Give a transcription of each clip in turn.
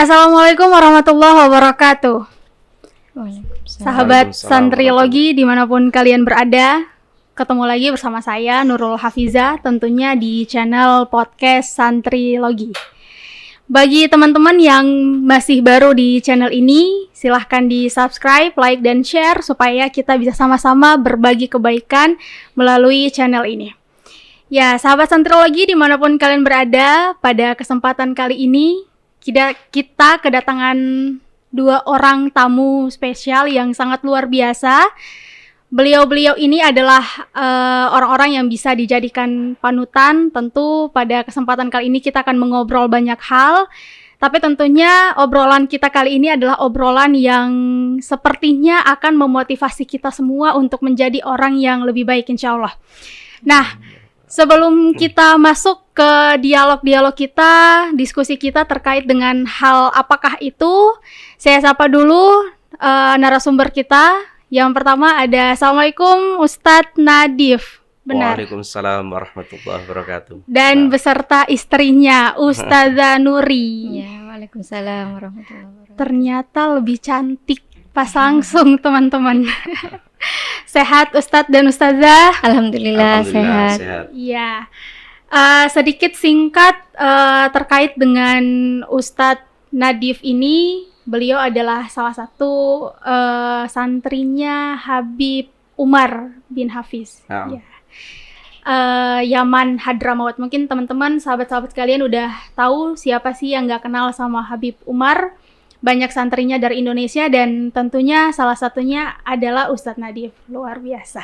Assalamualaikum warahmatullahi wabarakatuh. Waalaikumsalam. Sahabat Santrilogi dimanapun kalian berada, ketemu lagi bersama saya Nurul Hafiza, tentunya di channel podcast Santrilogi. Bagi teman-teman yang masih baru di channel ini, silahkan di subscribe, like, dan share supaya kita bisa sama-sama berbagi kebaikan melalui channel ini. Ya, sahabat Santrilogi dimanapun kalian berada, pada kesempatan kali ini kita kedatangan dua orang tamu spesial yang sangat luar biasa. Beliau-beliau ini adalah orang-orang yang bisa dijadikan panutan. Tentu pada kesempatan kali ini kita akan mengobrol banyak hal, tapi tentunya obrolan kita kali ini adalah obrolan yang sepertinya akan memotivasi kita semua untuk menjadi orang yang lebih baik, insya Allah. Nah, sebelum kita masuk ke dialog-dialog kita, diskusi kita terkait dengan hal apakah itu, saya sapa dulu narasumber kita. Yang pertama ada Assalamualaikum Ustadz Nadif. Benar. Waalaikumsalam warahmatullahi wabarakatuh. Dan beserta istrinya Ustazah Nuri. Ya, waalaikumsalam warahmatullahi wabarakatuh. Ternyata lebih cantik pas langsung teman-teman. Sehat Ustadz dan Ustazah? Alhamdulillah sehat. Iya. Sedikit singkat terkait dengan Ustadz Nadif ini. Beliau adalah salah satu santrinya Habib Umar bin Hafiz. Ya. Yaman Hadramaut. Mungkin teman-teman, sahabat-sahabat sekalian udah tahu siapa sih yang gak kenal sama Habib Umar. Banyak santrinya dari Indonesia dan tentunya salah satunya adalah Ustadz Nadif. Luar biasa.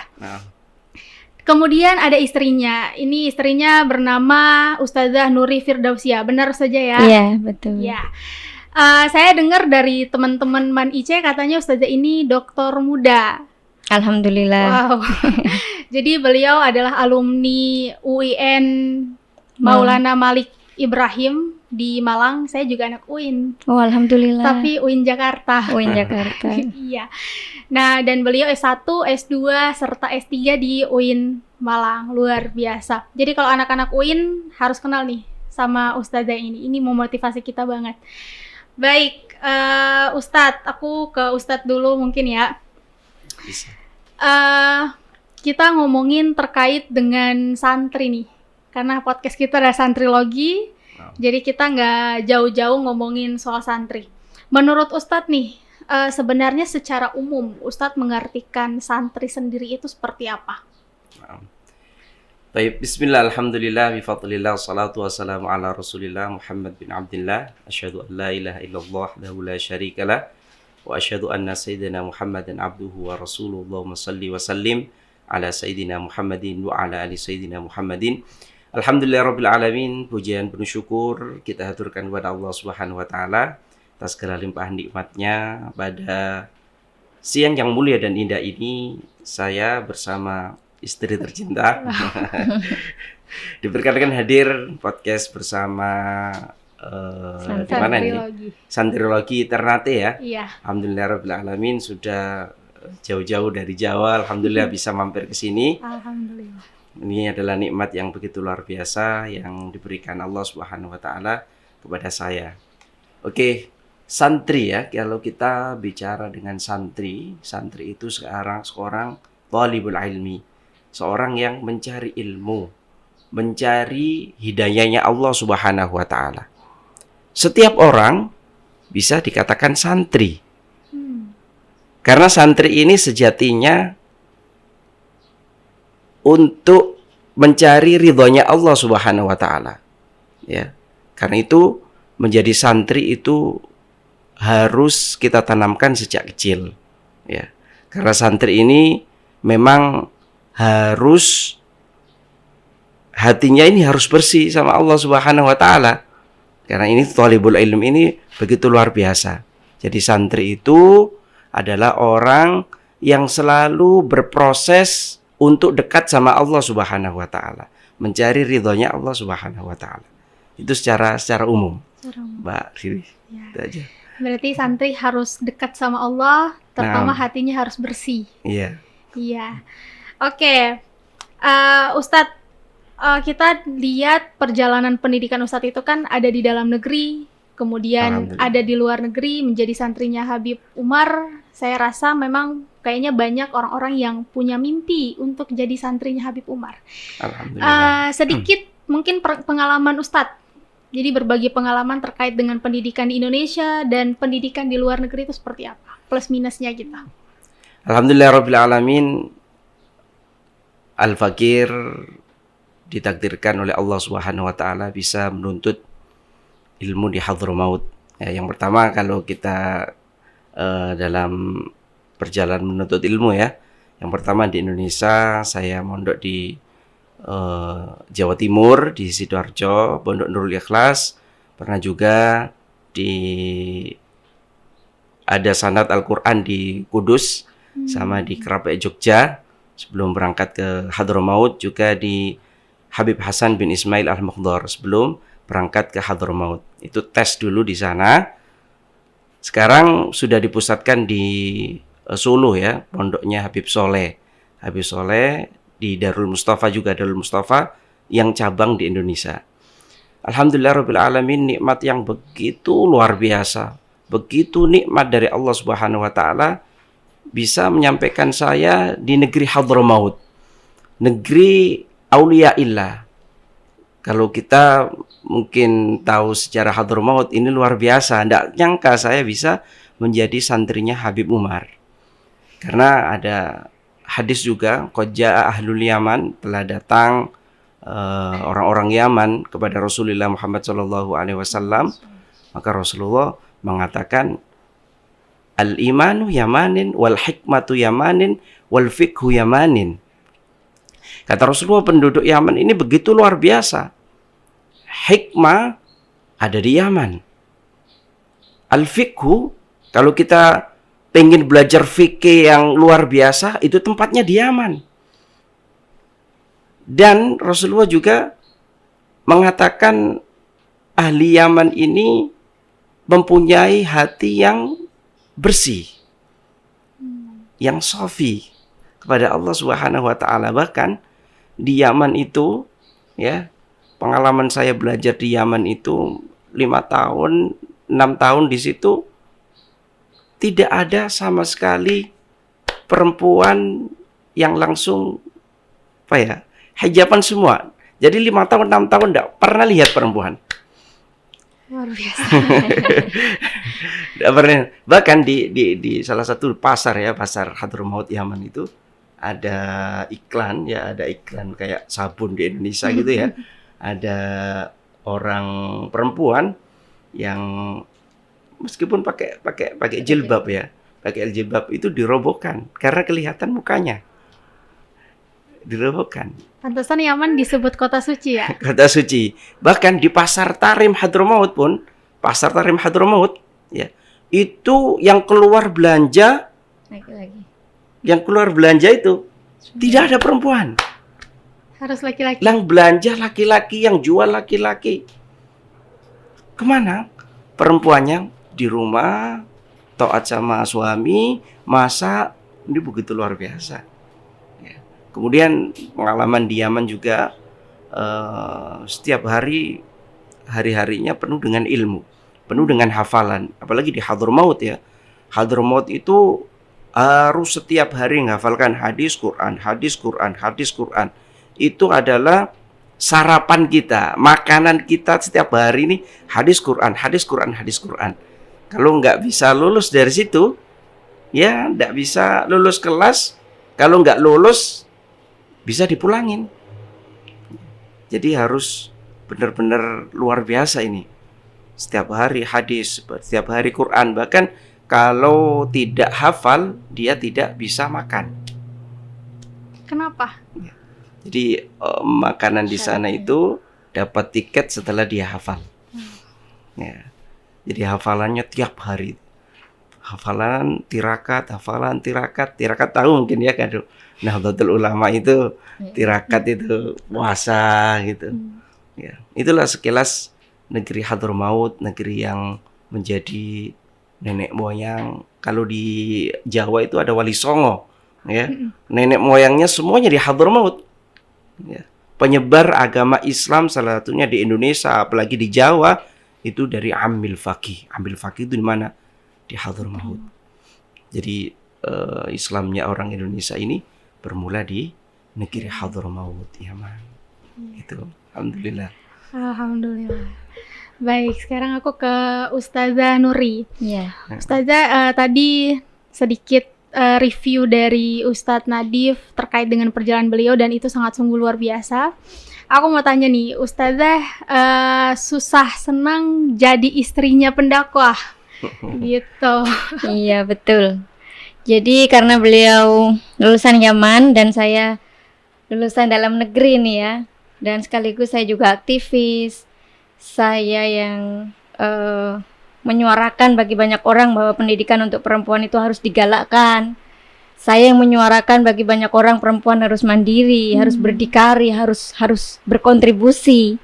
Kemudian ada istrinya. Ini istrinya bernama Ustazah Nuri Firdausia. Benar saja ya? Iya, betul. Ya. Saya dengar dari teman-teman Man IC katanya Ustazah ini doktor muda. Alhamdulillah. Wow. Jadi beliau adalah alumni UIN Maulana Malik Ibrahim di Malang. Saya juga anak UIN. Oh, alhamdulillah. Tapi UIN Jakarta. UIN Jakarta. Iya. Nah, dan beliau S1, S2 serta S3 di UIN Malang. Luar biasa. Jadi kalau anak-anak UIN harus kenal nih sama Ustazah ini. Ini memotivasi kita banget. Baik, Ustadz, aku ke Ustadz dulu mungkin ya. Bisa. Kita ngomongin terkait dengan santri nih. Karena podcast kita adalah Santrilogi. Jadi kita nggak jauh-jauh ngomongin soal santri. Menurut Ustadz nih, sebenarnya secara umum Ustadz mengartikan santri sendiri itu seperti apa? Baik, bismillah, alhamdulillah, bifadlillah, salatu wassalamu ala rasulillah Muhammad bin Abdillah. Asyhadu an la ilaha illallah wahdahu la syarikalah wa asyhadu anna sayyidina Muhammadan abduhu wa rasuluhu. Allahumma salli wa sallim ala sayyidina Muhammadin wa ala ali sayyidina Muhammadin. Alhamdulillah rabbil alamin. Pujian penuh syukur kita haturkan kepada Allah Subhanahu wa taala atas segala limpahan nikmatnya. Pada siang yang mulia dan indah ini, saya bersama istri tercinta diperkenalkan hadir podcast bersama di mana ini? Santrilogi Ternate ya. Iya. Alhamdulillah rabbil alamin, sudah jauh-jauh dari Jawa, alhamdulillah bisa mampir ke sini. Alhamdulillah. Ini adalah nikmat yang begitu luar biasa yang diberikan Allah Subhanahu wa taala kepada saya. Oke, santri ya. Kalau kita bicara dengan santri itu seorang talibul ilmi, seorang yang mencari ilmu, mencari hidayahnya Allah Subhanahu wa taala. Setiap orang bisa dikatakan santri. Karena santri ini sejatinya untuk mencari ridhonya Allah Subhanahu wa taala. Ya. Karena itu menjadi santri itu harus kita tanamkan sejak kecil. Ya. Karena santri ini memang harus hatinya ini harus bersih sama Allah Subhanahu wa taala. Karena ini thalibul ilm ini begitu luar biasa. Jadi santri itu adalah orang yang selalu berproses untuk dekat sama Allah Subhanahu wa taala, mencari ridhonya Allah Subhanahu wa taala. Itu secara umum. Mbak Riri. Ya. Itu aja. Berarti santri harus dekat sama Allah, terutama hatinya harus bersih. Iya. Iya. Oke. Ustadz, kita lihat perjalanan pendidikan Ustadz itu kan ada di dalam negeri, kemudian Alhamdulillah. ada di luar negeri menjadi santrinya Habib Umar. Saya rasa memang kayaknya banyak orang-orang yang punya mimpi untuk jadi santrinya Habib Umar. Alhamdulillah. Sedikit mungkin pengalaman Ustadz. Jadi berbagi pengalaman terkait dengan pendidikan di Indonesia dan pendidikan di luar negeri itu seperti apa? Plus minusnya kita. Alhamdulillah Rabbil Alamin. Al-Fakir ditakdirkan oleh Allah Subhanahu wa Ta'ala bisa menuntut ilmu di Hadramaut. Ya, yang pertama, kalau kita dalam perjalanan menuntut ilmu ya, yang pertama di Indonesia saya mondok di Jawa Timur, di Sidoarjo, Pondok Nurul Ikhlas. Pernah juga ada sanad Al-Quran di Kudus, sama di Kerapik Jogja. Sebelum berangkat ke Hadramaut, juga di Habib Hasan bin Ismail Al-Mukhdar sebelum berangkat ke Hadramaut. Itu tes dulu di sana. Sekarang sudah dipusatkan di Solo ya, pondoknya Habib Soleh. Habib Soleh di Darul Mustafa, juga Darul Mustafa yang cabang di Indonesia. Alhamdulillah Rabbil Alamin, nikmat yang begitu luar biasa. Begitu nikmat dari Allah Subhanahu wa Ta'ala bisa menyampaikan saya di negeri Hadramaut, negeri Auliaillah. Kalau kita mungkin tahu sejarah Hadramaut, ini luar biasa. Tidak nyangka saya bisa menjadi santrinya Habib Umar. Karena ada hadis juga, qad jaa ahlul Yaman, telah datang orang-orang Yaman kepada Rasulullah Muhammad SAW. Maka Rasulullah mengatakan, al-imanu yamanin wal hikmatu yamanin wal fiqhu yamanin. Kata Rasulullah, penduduk Yaman ini begitu luar biasa. Hikmah ada di Yaman. Al-fiqhu, kalau kita pengen belajar fikih yang luar biasa, itu tempatnya di Yaman. Dan Rasulullah juga mengatakan ahli Yaman ini mempunyai hati yang bersih, yang sofi kepada Allah Subhanahu wa Ta'ala. Bahkan di Yaman itu ya, pengalaman saya belajar di Yaman itu 5 tahun 6 tahun di situ, tidak ada sama sekali perempuan yang langsung hijaban semua. Jadi 5 tahun 6 tahun tidak pernah lihat perempuan. Luar biasa. Bahkan di salah satu pasar ya, pasar Hadramaut Yaman itu ada iklan kayak sabun di Indonesia gitu ya. Ada orang perempuan yang meskipun pakai jilbab ya, pakai jilbab itu dirobohkan karena kelihatan mukanya. Dirobohkan. Pantesan Yaman disebut kota suci ya. Kota suci. Bahkan di pasar Tarim Hadramaut pun, pasar Tarim Hadramaut ya, itu yang keluar belanja Laki-laki. Yang keluar belanja itu tidak ada perempuan. Harus laki-laki. Yang belanja laki-laki, yang jual laki-laki. Kemana? Perempuannya di rumah, taat sama suami, masak. Ini begitu luar biasa. Ya. Kemudian pengalaman di Yaman juga, setiap hari-harinya penuh dengan ilmu, penuh dengan hafalan. Apalagi di Hadramaut ya. Hadramaut itu harus setiap hari menghafalkan hadis Quran, hadis Quran, hadis Quran. Itu adalah sarapan kita, makanan kita setiap hari ini, hadis Quran, hadis Quran, hadis Quran. Kalau nggak bisa lulus dari situ, ya nggak bisa lulus kelas. Kalau nggak lulus, bisa dipulangin. Jadi harus benar-benar luar biasa ini. Setiap hari hadis, setiap hari Quran. Bahkan kalau tidak hafal, dia tidak bisa makan. Kenapa? Jadi makanan di sana itu dapat tiket setelah dia hafal. Ya. Jadi hafalannya tiap hari. Hafalan tirakat tahu mungkin ya kan. Nahdlatul Ulama itu tirakat itu puasa gitu. Ya. Itulah sekilas negeri Hadramaut, negeri yang menjadi nenek moyang. Kalau di Jawa itu ada Wali Songo, ya. Nenek moyangnya semuanya di Hadramaut. Ya. Penyebar agama Islam salah satunya di Indonesia, apalagi di Jawa, itu dari Amil Faqih. Amil Faqih itu di mana? Di Hadramaut. Jadi Islamnya orang Indonesia ini bermula di negeri Hadramaut, Yaman. Itu alhamdulillah. Alhamdulillah. Baik, sekarang aku ke Ustazah Nuri. Iya. Ustazah, tadi sedikit review dari Ustadz Nadif terkait dengan perjalanan beliau dan itu sangat sungguh luar biasa. Aku mau tanya nih, Ustazah susah senang jadi istrinya pendakwah, gitu. Iya, betul. Jadi karena beliau lulusan Yaman dan saya lulusan dalam negeri nih ya, dan sekaligus saya juga aktivis. Saya yang menyuarakan bagi banyak orang bahwa pendidikan untuk perempuan itu harus digalakkan. Saya yang menyuarakan bagi banyak orang perempuan harus mandiri, harus berdikari, harus berkontribusi.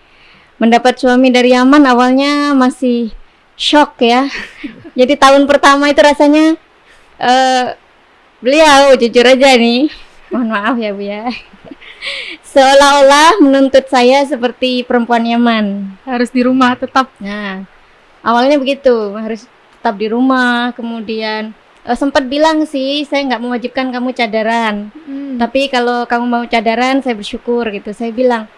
Mendapat suami dari Yaman awalnya masih shock ya. Jadi tahun pertama itu rasanya beliau jujur aja nih, mohon maaf ya Bu ya, seolah-olah menuntut saya seperti perempuan Yaman. Harus di rumah tetap. Nah, awalnya begitu, harus tetap di rumah. Kemudian sempat bilang sih, saya nggak mewajibkan kamu cadaran. Tapi kalau kamu mau cadaran, saya bersyukur gitu. Saya bilang,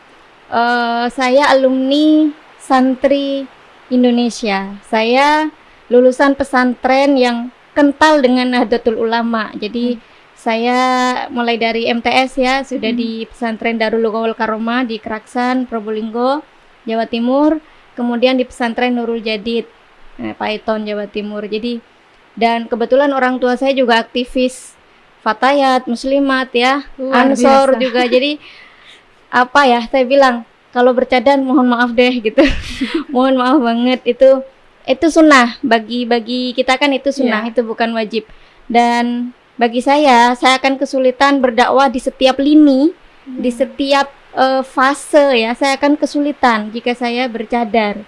saya alumni santri Indonesia. Saya lulusan pesantren yang kental dengan Nahdlatul Ulama. Jadi saya mulai dari MTS ya, sudah di pesantren Darul Lughah Karomah di Keraksan, Probolinggo, Jawa Timur. Kemudian di pesantren Nurul Jadid, Paiton, Jawa Timur. Jadi dan kebetulan orang tua saya juga aktivis Fatayat, Muslimat ya, Ansor juga. Jadi apa ya, saya bilang kalau bercadar mohon maaf deh gitu. Mohon maaf banget, itu sunnah bagi kita kan, itu sunnah, itu bukan wajib. Dan bagi saya akan kesulitan berdakwah di setiap lini, di setiap fase ya, saya akan kesulitan jika saya bercadar.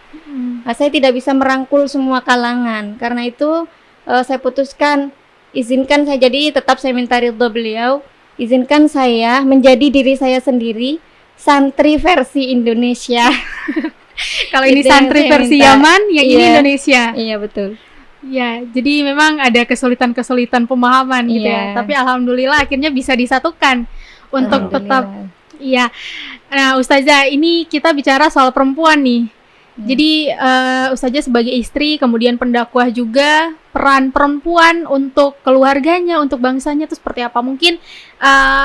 Nah, saya tidak bisa merangkul semua kalangan. Karena itu saya putuskan, izinkan saya, jadi tetap saya minta ridho beliau, izinkan saya menjadi diri saya sendiri, santri versi Indonesia. Kalau ini santri versi Yaman, yang ini Indonesia. Iya, betul. Ya, jadi memang ada kesulitan-kesulitan pemahaman gitu ya. Tapi alhamdulillah akhirnya bisa disatukan untuk tetap. Iya. Nah, Ustazah, ini kita bicara soal perempuan nih. Jadi Ustazah sebagai istri, kemudian pendakwah juga, peran perempuan untuk keluarganya, untuk bangsanya itu seperti apa? Mungkin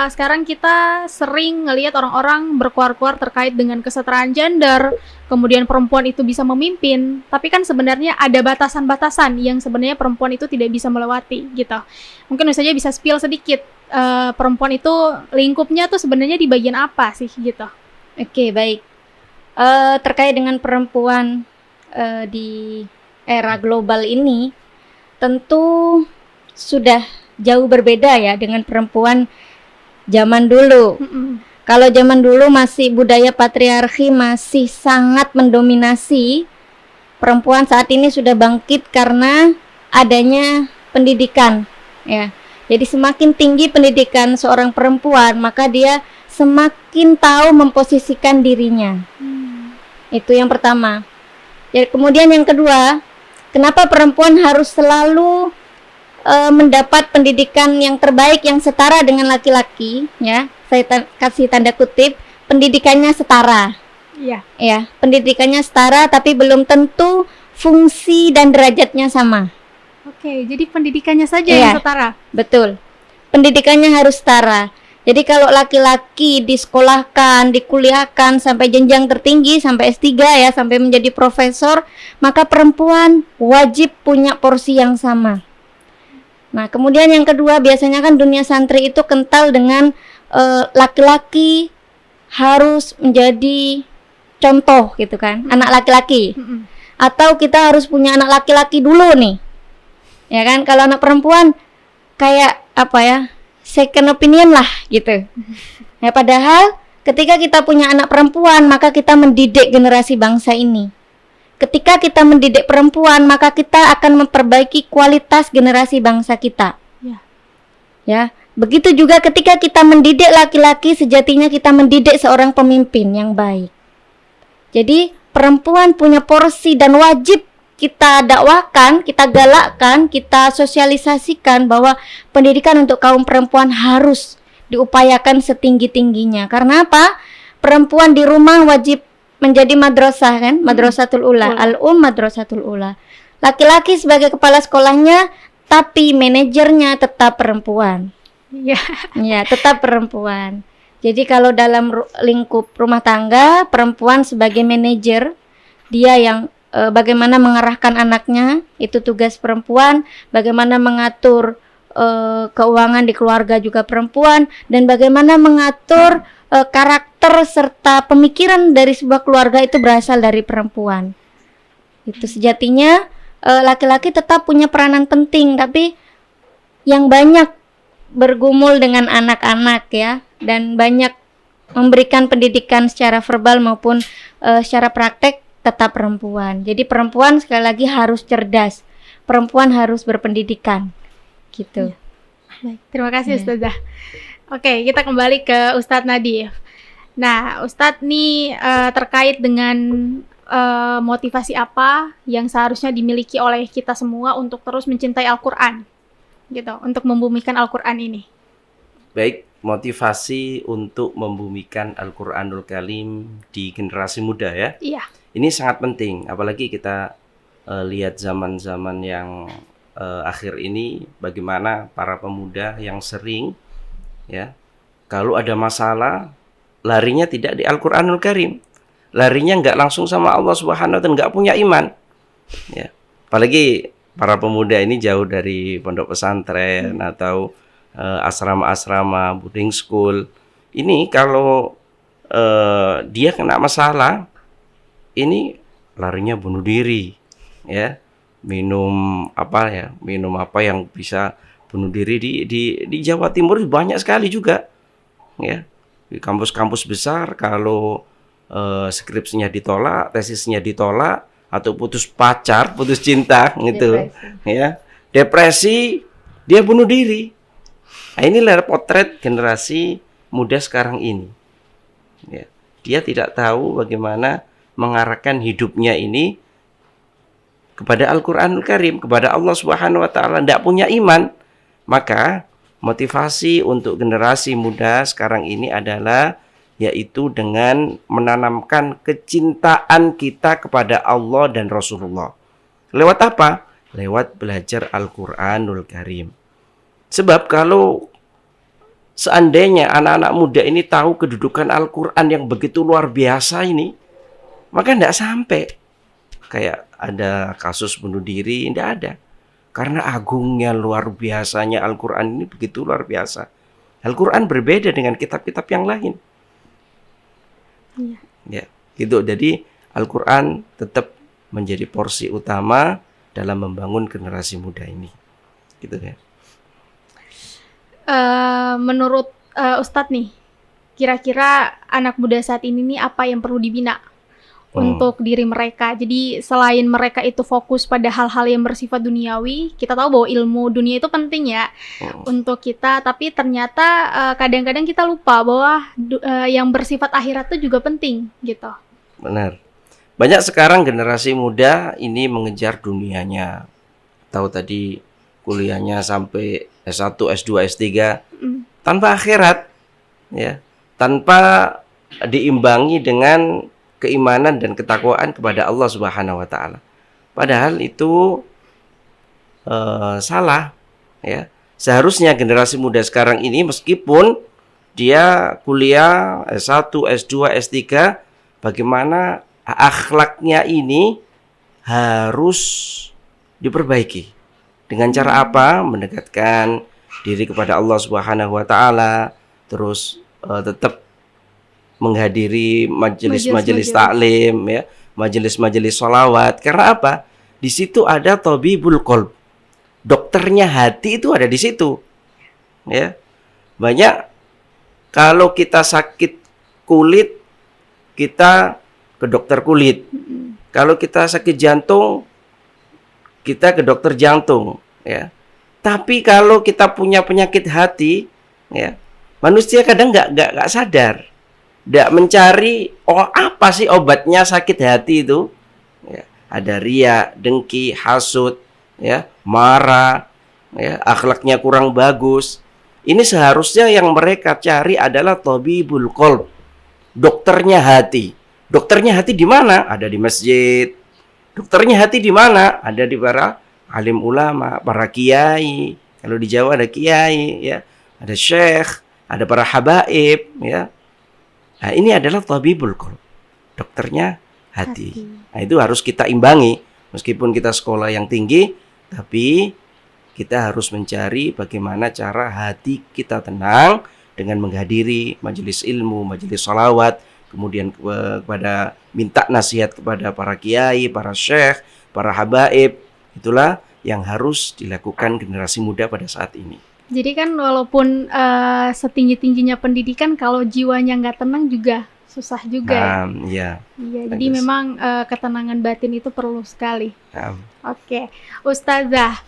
sekarang kita sering ngelihat orang-orang berkuar-kuar terkait dengan kesetaraan gender, kemudian perempuan itu bisa memimpin, tapi kan sebenarnya ada batasan-batasan yang sebenarnya perempuan itu tidak bisa melewati gitu. Mungkin Ustazah bisa spill sedikit, perempuan itu lingkupnya tuh sebenarnya di bagian apa sih gitu? Oke, baik. Terkait dengan perempuan di era global ini tentu sudah jauh berbeda ya dengan perempuan zaman dulu. Kalau zaman dulu masih budaya patriarki masih sangat mendominasi, perempuan saat ini sudah bangkit karena adanya pendidikan ya. Jadi semakin tinggi pendidikan seorang perempuan, maka dia semakin tahu memposisikan dirinya. Itu yang pertama. Ya, kemudian yang kedua, kenapa perempuan harus selalu mendapat pendidikan yang terbaik, yang setara dengan laki-laki? Ya, saya kasih tanda kutip, pendidikannya setara. Iya. Ya, pendidikannya setara, tapi belum tentu fungsi dan derajatnya sama. Oke, jadi pendidikannya saja yang setara. Betul. Pendidikannya harus setara. Jadi kalau laki-laki disekolahkan, dikuliahkan sampai jenjang tertinggi, sampai S3 ya, sampai menjadi profesor, maka perempuan wajib punya porsi yang sama. Nah, kemudian yang kedua, biasanya kan dunia santri itu kental dengan laki-laki harus menjadi contoh gitu kan, anak laki-laki. Atau kita harus punya anak laki-laki dulu nih. Ya kan, kalau anak perempuan kayak apa ya? Second opinion lah gitu. Ya, padahal ketika kita punya anak perempuan, maka kita mendidik generasi bangsa ini. Ketika kita mendidik perempuan, maka kita akan memperbaiki kualitas generasi bangsa kita. Ya, begitu juga ketika kita mendidik laki-laki, sejatinya kita mendidik seorang pemimpin yang baik. Jadi perempuan punya porsi dan wajib kita dakwakan, kita galakkan, kita sosialisasikan bahwa pendidikan untuk kaum perempuan harus diupayakan setinggi-tingginya. Karena apa? Perempuan di rumah wajib menjadi madrasah kan, madrasatul ula, madrasatul ula. Laki-laki sebagai kepala sekolahnya, tapi manajernya tetap perempuan. Iya. Ya, tetap perempuan. Jadi kalau dalam lingkup rumah tangga, perempuan sebagai manajer, dia yang bagaimana mengarahkan anaknya, itu tugas perempuan. Bagaimana mengatur keuangan di keluarga juga perempuan, dan bagaimana mengatur karakter serta pemikiran dari sebuah keluarga itu berasal dari perempuan. Itu sejatinya laki-laki tetap punya peranan penting, tapi yang banyak bergumul dengan anak-anak ya, dan banyak memberikan pendidikan secara verbal maupun secara praktek tetap perempuan. Jadi perempuan sekali lagi harus cerdas, perempuan harus berpendidikan, gitu. Baik, terima kasih Ustazah. Oke, kita kembali ke Ustadz Nadif. Nah, Ustadz nih terkait dengan motivasi apa yang seharusnya dimiliki oleh kita semua untuk terus mencintai Al-Quran, gitu, untuk membumikan Al-Quran ini. Baik, motivasi untuk membumikan Al-Quranul Karim di generasi muda ya. Iya. Ini sangat penting, apalagi kita lihat zaman-zaman yang akhir ini, bagaimana para pemuda yang sering ya, kalau ada masalah larinya tidak di Al-Quranul Karim, larinya nggak langsung sama Allah Subhanahu wa Ta'ala, nggak punya iman ya. Apalagi para pemuda ini jauh dari pondok pesantren atau asrama-asrama, boarding school. Ini kalau dia kena masalah, ini larinya bunuh diri ya, minum apa yang bisa bunuh diri. Di Jawa Timur banyak sekali juga ya, di kampus-kampus besar. Kalau skripsinya ditolak, tesisnya ditolak, atau putus pacar, putus cinta gitu ya, depresi, dia bunuh diri. Nah, inilah potret generasi muda sekarang ini ya. Dia tidak tahu bagaimana mengarahkan hidupnya ini kepada Al-Quranul Karim, kepada Allah Subhanahu wa Ta'ala, tidak punya iman. Maka motivasi untuk generasi muda sekarang ini adalah yaitu dengan menanamkan kecintaan kita kepada Allah dan Rasulullah. Lewat apa? Lewat belajar Al-Quranul Karim. Sebab kalau seandainya anak-anak muda ini tahu kedudukan Al-Quran yang begitu luar biasa ini, maka tidak sampai kayak ada kasus bunuh diri, tidak ada. Karena agungnya, luar biasanya Al-Quran ini begitu luar biasa. Al-Quran berbeda dengan kitab-kitab yang lain. Ya, gitu. Jadi Al-Quran tetap menjadi porsi utama dalam membangun generasi muda ini, gitu ya. Menurut Ustadz nih, kira-kira anak muda saat ini nih apa yang perlu dibina untuk diri mereka? Jadi selain mereka itu fokus pada hal-hal yang bersifat duniawi, kita tahu bahwa ilmu dunia itu penting ya untuk kita, tapi ternyata kadang-kadang kita lupa bahwa yang bersifat akhirat itu juga penting gitu. Benar. Banyak sekarang generasi muda ini mengejar dunianya. Tahu tadi kuliahnya sampai S1, S2, S3 tanpa akhirat ya, tanpa diimbangi dengan keimanan dan ketakwaan kepada Allah Subhanahu wa Ta'ala. Padahal itu salah ya. Seharusnya generasi muda sekarang ini meskipun dia kuliah S1, S2, S3, bagaimana akhlaknya ini harus diperbaiki. Dengan cara apa? Mendekatkan diri kepada Allah Subhanahu wa Ta'ala, terus tetap menghadiri majelis-majelis taklim ya, majelis-majelis sholawat. Karena apa? Di situ ada tabibul qalb. Dokternya hati itu ada di situ. Ya. Banyak kalau kita sakit kulit, kita ke dokter kulit. Kalau kita sakit jantung, kita ke dokter jantung ya. Tapi kalau kita punya penyakit hati ya, manusia kadang nggak sadar. tidak mencari apa sih obatnya sakit hati itu. Ya, ada ria, dengki, hasud, ya, marah, ya, akhlaknya kurang bagus. Ini seharusnya yang mereka cari adalah tabibul qalb, dokternya hati. Dokternya hati di mana? Ada di masjid. Dokternya hati di mana? Ada di para alim ulama, para kiai. Kalau di Jawa ada kiai, ya, ada syekh, ada para habaib, ya. Nah, ini adalah tabibul qalb, dokternya hati. Nah, itu harus kita imbangi. Meskipun kita sekolah yang tinggi, tapi kita harus mencari bagaimana cara hati kita tenang dengan menghadiri majelis ilmu, majelis salawat, kemudian kepada minta nasihat kepada para kiai, para syekh, para habaib. Itulah yang harus dilakukan generasi muda pada saat ini. Jadi kan walaupun setinggi-tingginya pendidikan, kalau jiwanya nggak tenang juga susah juga. Iya. Iya, jadi memang ketenangan batin itu perlu sekali. Oke, Ustazah,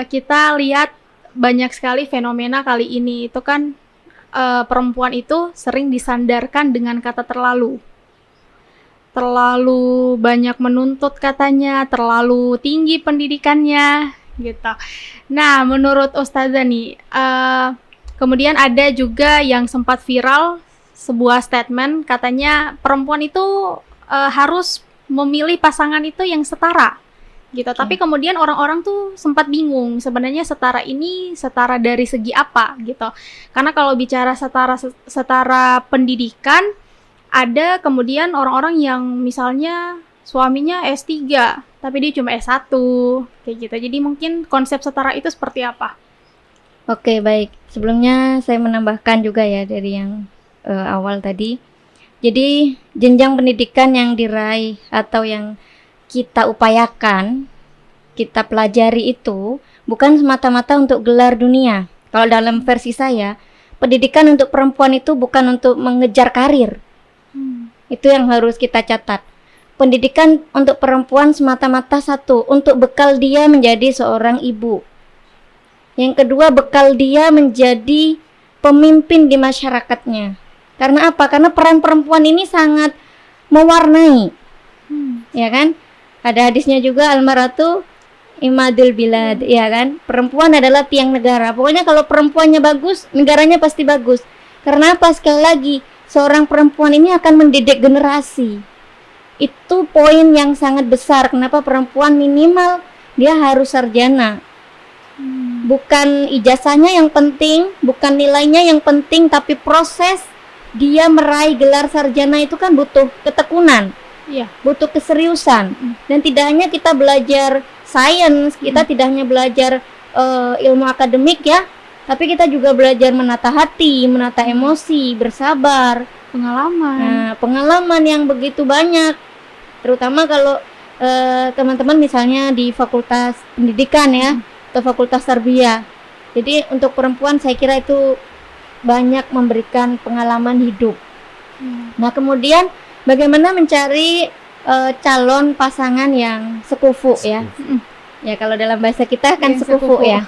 kita lihat banyak sekali fenomena kali ini. Itu kan perempuan itu sering disandarkan dengan kata terlalu banyak menuntut katanya, terlalu tinggi pendidikannya gitu. Nah, menurut Ustazah nih, kemudian ada juga yang sempat viral sebuah statement katanya perempuan itu harus memilih pasangan itu yang setara gitu. Tapi kemudian orang-orang tuh sempat bingung sebenarnya setara ini setara dari segi apa gitu. Karena kalau bicara setara pendidikan, ada kemudian orang-orang yang misalnya suaminya S3 tapi dia cuma S1 kayak gitu. Jadi mungkin konsep setara itu seperti apa? Oke, baik. Sebelumnya saya menambahkan juga ya dari yang awal tadi. Jadi jenjang pendidikan yang diraih atau yang kita upayakan, kita pelajari itu bukan semata-mata untuk gelar dunia. Kalau dalam versi saya, pendidikan untuk perempuan itu bukan untuk mengejar karir. Itu yang harus kita catat. Pendidikan untuk perempuan semata-mata satu, untuk bekal dia menjadi seorang ibu. Yang kedua, bekal dia menjadi pemimpin di masyarakatnya. Karena apa? Karena peran perempuan ini sangat mewarnai. Ya kan? Ada hadisnya juga, al-maratu imadul bilad, ya kan? Perempuan adalah tiang negara. Pokoknya kalau perempuannya bagus, negaranya pasti bagus. Karena apa? Sekali lagi, seorang perempuan ini akan mendidik generasi. Itu poin yang sangat besar. Kenapa perempuan minimal dia harus sarjana. Bukan ijazahnya yang penting, bukan nilainya yang penting, tapi proses dia meraih gelar sarjana itu kan butuh ketekunan, butuh keseriusan. Dan tidak hanya kita belajar sains, kita tidak hanya belajar ilmu akademik ya, tapi kita juga belajar menata hati, menata emosi, bersabar, pengalaman. Nah, pengalaman yang begitu banyak, terutama kalau teman-teman misalnya di fakultas pendidikan ya, atau fakultas tarbiyah. Jadi untuk perempuan saya kira itu banyak memberikan pengalaman hidup. Nah, kemudian bagaimana mencari calon pasangan yang sekufu ya. Ya, kalau dalam bahasa kita kan sekufu ya.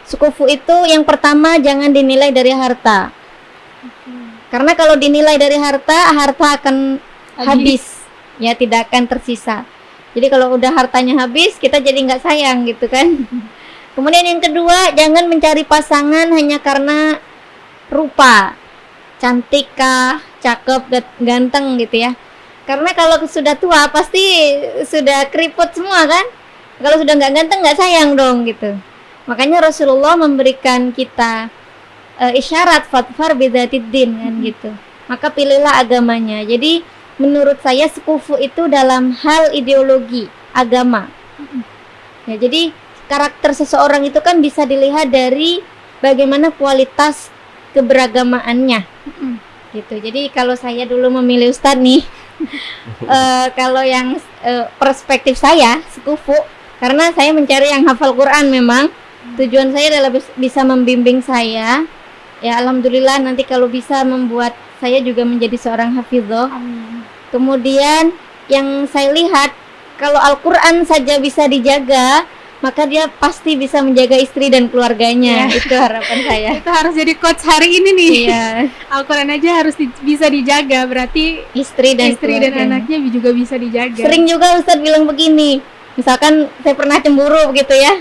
Sekufu itu yang pertama jangan dinilai dari harta. Karena kalau dinilai dari harta akan habis. Ya, tidak akan tersisa. Jadi kalau udah hartanya habis, kita jadi nggak sayang gitu kan. Kemudian yang kedua, jangan mencari pasangan hanya karena rupa, cantik kah, cakep, ganteng gitu ya. Karena kalau sudah tua pasti sudah keriput semua kan. Kalau sudah nggak ganteng nggak sayang dong gitu. Makanya Rasulullah memberikan kita isyarat fadfar bidzatiddin kan gitu. Maka pilihlah agamanya. Jadi menurut saya sekufu itu dalam hal ideologi agama. Ya, jadi karakter seseorang itu kan bisa dilihat dari bagaimana kualitas keberagamaannya. Gitu. Jadi kalau saya dulu memilih ustadz nih, kalau yang perspektif saya sekufu, karena saya mencari yang hafal Quran memang. Tujuan saya adalah bisa membimbing saya. Ya, alhamdulillah nanti kalau bisa membuat saya juga menjadi seorang hafidhoh. Kemudian yang saya lihat, kalau Al-Quran saja bisa dijaga, maka dia pasti bisa menjaga istri dan keluarganya. Itu harapan saya. Itu harus jadi quotes hari ini nih. Iya. Al-Quran aja harus bisa dijaga, berarti Istri dan anaknya juga bisa dijaga. Sering juga Ustadz bilang begini, misalkan saya pernah cemburu begitu ya,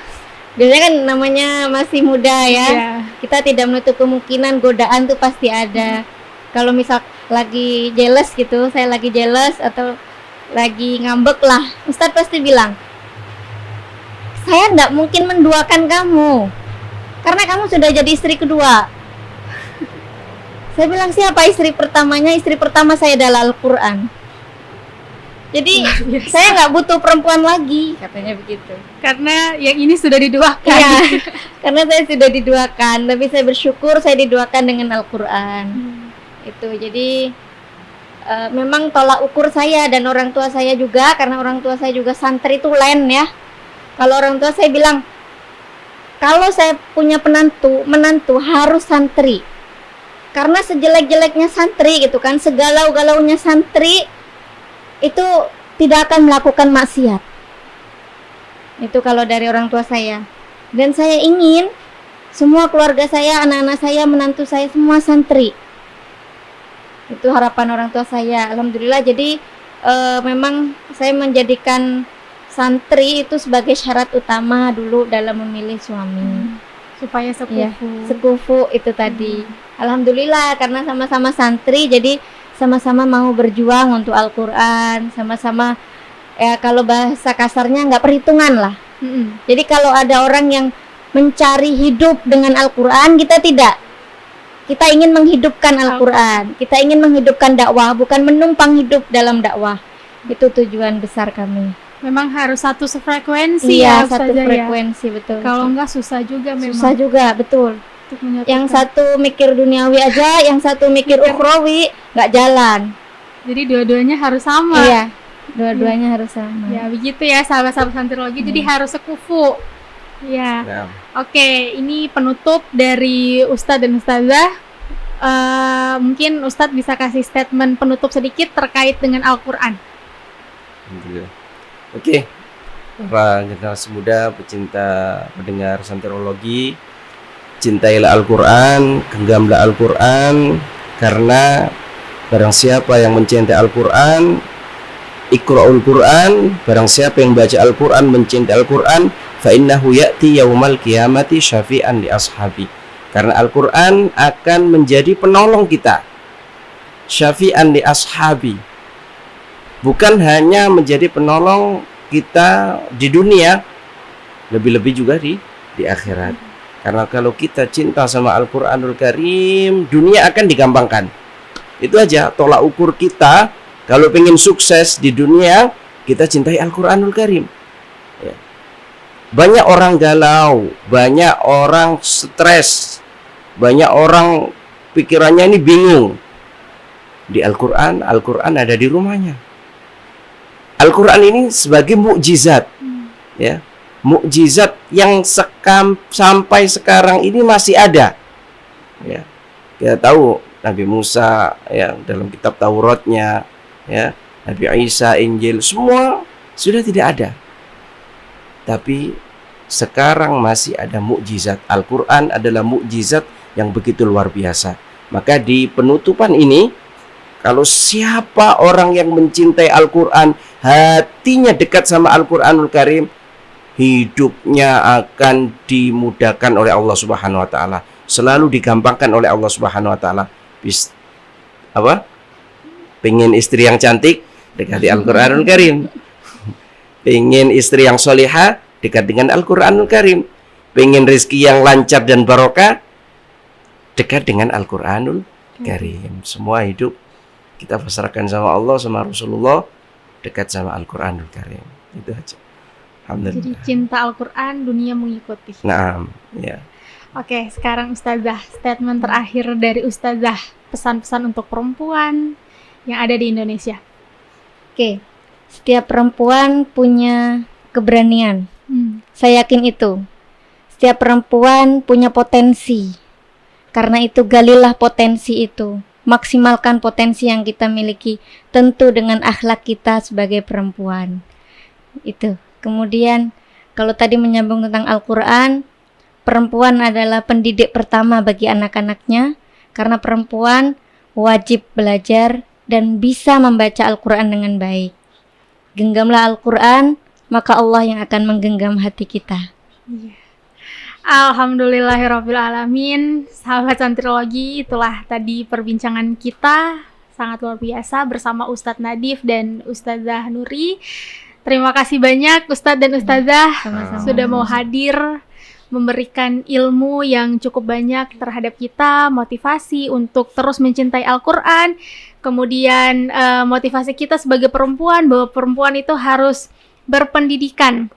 biasanya kan namanya masih muda ya, kita tidak menutup kemungkinan godaan tuh pasti ada. Kalau misal lagi jealous gitu, saya lagi jealous atau lagi ngambek lah, Ustadz pasti bilang, saya nggak mungkin menduakan kamu karena kamu sudah jadi istri kedua. Saya bilang, siapa istri pertamanya? Istri pertama saya adalah Al-Quran. Jadi saya nggak butuh perempuan lagi, katanya begitu. Karena yang ini sudah diduakan. Iya, karena saya sudah diduakan. Tapi saya bersyukur saya diduakan dengan Al-Quran. Itu jadi memang tolak ukur saya dan orang tua saya juga, karena orang tua saya juga santri itu lain ya. Kalau orang tua saya bilang, kalau saya punya menantu harus santri. Karena sejelek-jeleknya santri gitu kan, segalau-galaunya santri itu tidak akan melakukan maksiat. Itu kalau dari orang tua saya. Dan saya ingin semua keluarga saya, anak-anak saya, menantu saya semua santri. Itu harapan orang tua saya. Alhamdulillah, jadi memang saya menjadikan santri itu sebagai syarat utama dulu dalam memilih suami. Supaya sekufu. Ya, sekufu itu tadi. Alhamdulillah, karena sama-sama santri, jadi sama-sama mau berjuang untuk Al-Quran, sama-sama ya kalau bahasa kasarnya nggak perhitungan lah. Jadi kalau ada orang yang mencari hidup dengan Al-Quran, kita tidak. Kita ingin menghidupkan Al-Quran, kita ingin menghidupkan dakwah, bukan menumpang hidup dalam dakwah. Itu tujuan besar kami. Memang harus satu sefrekuensi ya, satu frekuensi, betul. Kalau enggak susah juga memang. Susah juga, betul. Yang satu mikir duniawi aja, yang satu mikir ukhrawi, nggak jalan. Jadi dua-duanya harus sama. Iya, dua-duanya harus sama. Ya begitu ya sahabat-sahabat santrilogi, jadi harus sekufu. Ya. Oke, ini penutup dari Ustadz dan Ustazah. Mungkin Ustadz bisa kasih statement penutup sedikit terkait dengan Al-Quran. Alhamdulillah. Oke, para generasi muda, pecinta pendengar santrilogi, cintailah Al-Quran, genggamlah Al-Quran, karena barang siapa yang mencintai Al-Quran, iqra'ul Quran, barang siapa yang baca Al-Quran, mencintai Al-Quran, fa innahu ya'ti yaumal qiyamati syafi'an li ashabi. Karena Al-Quran akan menjadi penolong kita, syafi'an li ashabi. Bukan hanya menjadi penolong kita di dunia, lebih-lebih juga di akhirat. Karena kalau kita cinta sama Al-Quranul Karim, dunia akan digampangkan. Itu aja tolak ukur kita. Kalau pengen sukses di dunia, kita cintai Al-Quranul Karim. Ya. Banyak orang galau, banyak orang stres, banyak orang pikirannya ini bingung. Di Al-Quran ada di rumahnya. Al-Quran ini sebagai mukjizat, ya, mukjizat yang sampai sekarang ini masih ada. Ya, kita tahu Nabi Musa, ya, dalam kitab Tauratnya, ya, Nabi Isa, Injil, semua sudah tidak ada. Tapi sekarang masih ada mukjizat. Al-Quran adalah mukjizat yang begitu luar biasa. Maka di penutupan ini, kalau siapa orang yang mencintai Al-Quran, hatinya dekat sama Al-Quranul Karim, hidupnya akan dimudahkan oleh Allah Subhanahu wa Ta'ala, selalu digampangkan oleh Allah Subhanahu wa Ta'ala. Pengen istri yang cantik, dekati Al-Quranul Karim. Pengen istri yang solihah, dekat dengan Al-Quranul Karim. Pengen rezeki yang lancar dan barokah, dekat dengan Al-Quranul Karim. Semua hidup kita pasrahkan sama Allah, sama Rasulullah, dekat sama Al-Quranul Karim. Itu aja. Alhamdulillah. Jadi cinta Al-Quran, dunia mengikuti. Nah, ya. Oke, sekarang Ustazah, statement terakhir dari Ustazah, pesan-pesan untuk perempuan yang ada di Indonesia. Oke, setiap perempuan punya keberanian. Saya yakin itu. Setiap perempuan punya potensi. Karena itu galilah potensi itu. Maksimalkan potensi yang kita miliki, tentu dengan akhlak kita sebagai perempuan. Itu. Kemudian Kalau tadi menyambung tentang Al-Quran, perempuan adalah pendidik pertama bagi anak-anaknya, karena perempuan wajib belajar dan bisa membaca Al-Quran dengan baik. Genggamlah Al-Quran, maka Allah yang akan menggenggam hati kita. Alhamdulillahirrabbilalamin. Sahabat Santrilogi, itulah tadi perbincangan kita sangat luar biasa bersama Ustadz Nadif dan Ustazah Nuri. Terima kasih banyak Ustadz dan Ustazah sudah mau hadir, memberikan ilmu yang cukup banyak terhadap kita, motivasi untuk terus mencintai Al-Quran, kemudian motivasi kita sebagai perempuan bahwa perempuan itu harus berpendidikan.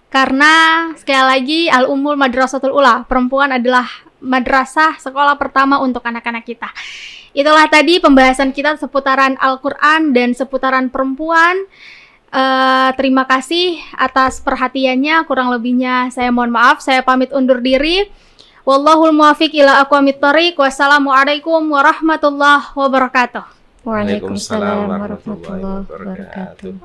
Karena sekali lagi Al-Ummul Madrasatul Ula, perempuan adalah madrasah sekolah pertama untuk anak-anak kita. Itulah tadi pembahasan kita seputaran Al-Quran dan seputaran perempuan. Terima kasih atas perhatiannya. Kurang lebihnya saya mohon maaf. Saya pamit undur diri. Wallahul muwaffiq ila aqwamit thoriq. Wassalamualaikum warahmatullahi wabarakatuh. Waalaikumsalam warahmatullahi wabarakatuh.